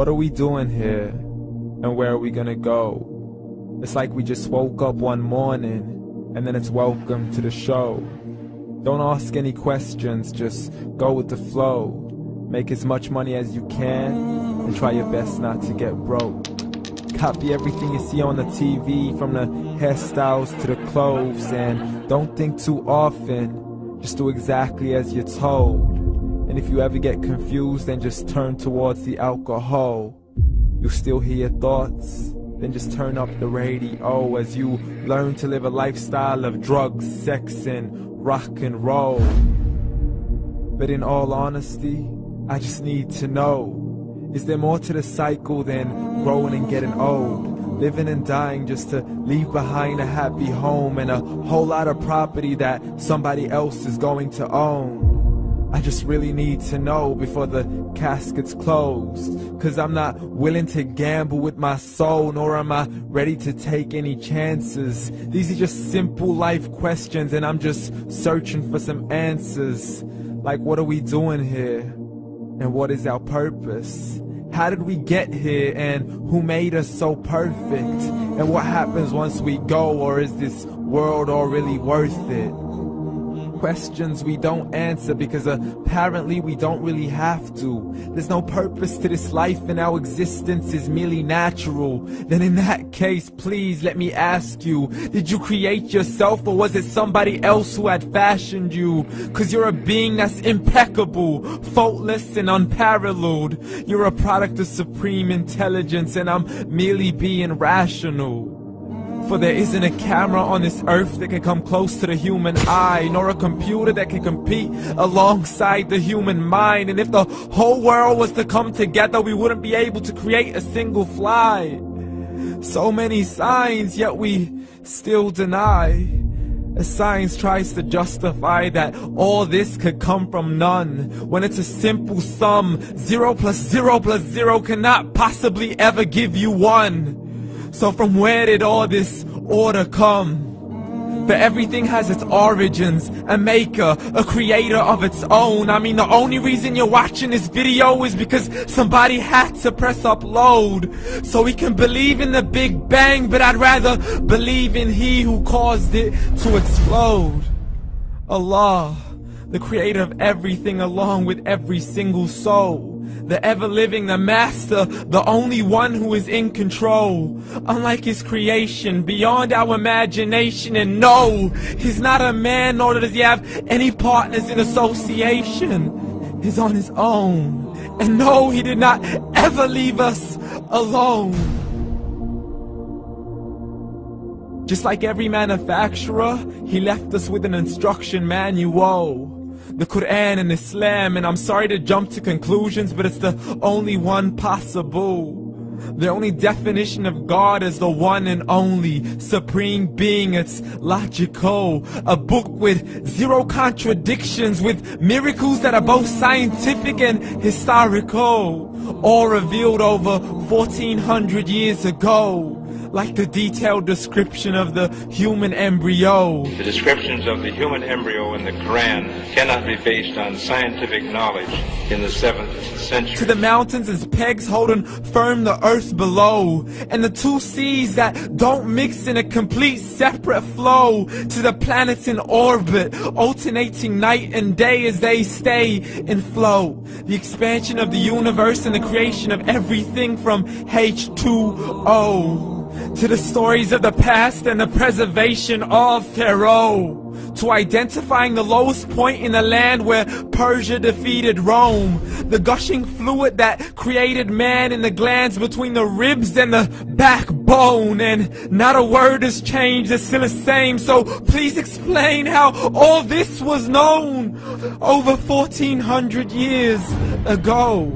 What are we doing here? And where are we gonna go? It's like we just woke up one morning, and then it's welcome to the show. Don't ask any questions, just go with the flow. Make as much money as you can, and try your best not to get broke. Copy everything you see on the TV, from the hairstyles to the clothes, and don't think too often, just do exactly as you're told. And if you ever get confused, then just turn towards the alcohol. You still hear your thoughts? Then just turn up the radio as you learn to live a lifestyle of drugs, sex, and rock and roll. But in all honesty, I just need to know, is there more to the cycle than growing and getting old? Living and dying just to leave behind a happy home and a whole lot of property that somebody else is going to own. I just really need to know before the casket's closed, 'cause I'm not willing to gamble with my soul, nor am I ready to take any chances. These are just simple life questions, and I'm just searching for some answers. Like, what are we doing here? And what is our purpose? How did we get here, and who made us so perfect? And what happens once we go, or is this world all really worth it? Questions we don't answer because apparently we don't really have to. There's no purpose to this life and our existence is merely natural. Then in that case, please let me ask you, did you create yourself, or was it somebody else who had fashioned you? 'Cause you're a being that's impeccable, faultless and unparalleled. You're a product of supreme intelligence, and I'm merely being rational. For there isn't a camera on this earth that can come close to the human eye, nor a computer that can compete alongside the human mind. And if the whole world was to come together, we wouldn't be able to create a single fly. So many signs, yet we still deny. As science tries to justify that all this could come from none, when it's a simple sum. 0 plus 0 plus 0 cannot possibly ever give you 1. So from where did all this order come? For everything has its origins, a maker, a creator of its own. I mean, the only reason you're watching this video is because somebody had to press upload. So we can believe in the Big Bang, but I'd rather believe in He who caused it to explode. Allah, the creator of everything, along with every single soul. The ever-living, the master, the only one who is in control. Unlike his creation, beyond our imagination. And no, he's not a man, nor does he have any partners in association. He's on his own. And no, he did not ever leave us alone. Just like every manufacturer, he left us with an instruction manual. The Quran and Islam, and I'm sorry to jump to conclusions, but it's the only one possible. The only definition of God is the one and only supreme being. It's logical, a book with 0 contradictions, with miracles that are both scientific and historical, all revealed over 1400 years ago. Like the detailed description of the human embryo. The descriptions of the human embryo in the Quran cannot be based on scientific knowledge in the 7th century. To the mountains as pegs holding firm the earth below, and the 2 seas that don't mix in a complete separate flow. To the planets in orbit, alternating night and day as they stay in flow. The expansion of the universe and the creation of everything from H2O. To the stories of the past and the preservation of Pharaoh. To identifying the lowest point in the land where Persia defeated Rome. The gushing fluid that created man in the glands between the ribs and the backbone. And not a word has changed, it's still the same. So please explain how all this was known over 1400 years ago.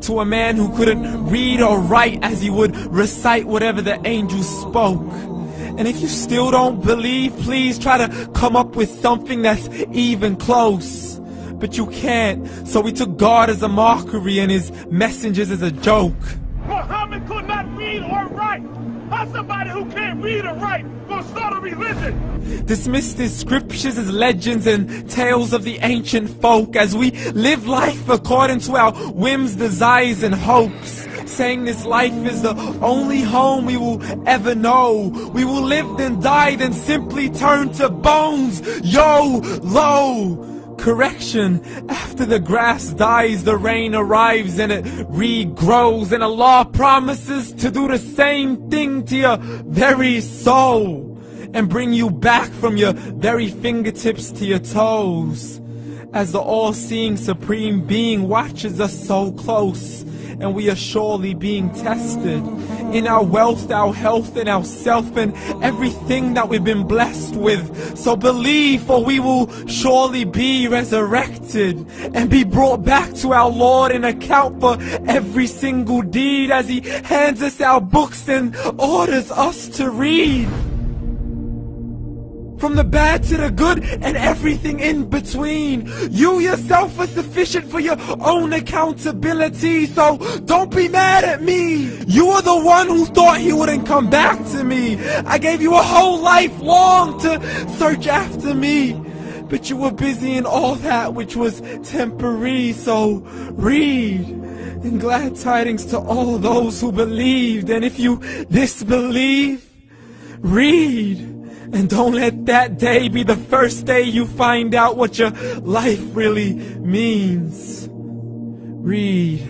To a man who couldn't read or write, as he would recite whatever the angels spoke. And if you still don't believe, please try to come up with something that's even close. But you can't, so we took God as a mockery and his messengers as a joke. Muhammad could not read or write. How's somebody who can't read or write gonna start a religion? Dismissed his scriptures as legends and tales of the ancient folk, as we live life according to our whims, desires, and hopes. saying this life is the only home we will ever know. We will live then die, then simply turn to bones. YOLO! Correction, after the grass dies, the rain arrives and it regrows, and Allah promises to do the same thing to your very soul and bring you back from your very fingertips to your toes, as the all-seeing supreme being watches us so close, and we are surely being tested in our wealth, our health, and our self, and everything that we've been blessed with. So believe, for we will surely be resurrected and be brought back to our Lord and account for every single deed, as He hands us our books and orders us to read. From the bad to the good and everything in between. You yourself are sufficient for your own accountability, so don't be mad at me. You are the one who thought He wouldn't come back to me. I gave you a whole life long to search after me, but you were busy in all that which was temporary. So read, and glad tidings to all those who believed. And if you disbelieve, read. And don't let that day be the first day you find out what your life really means. Read.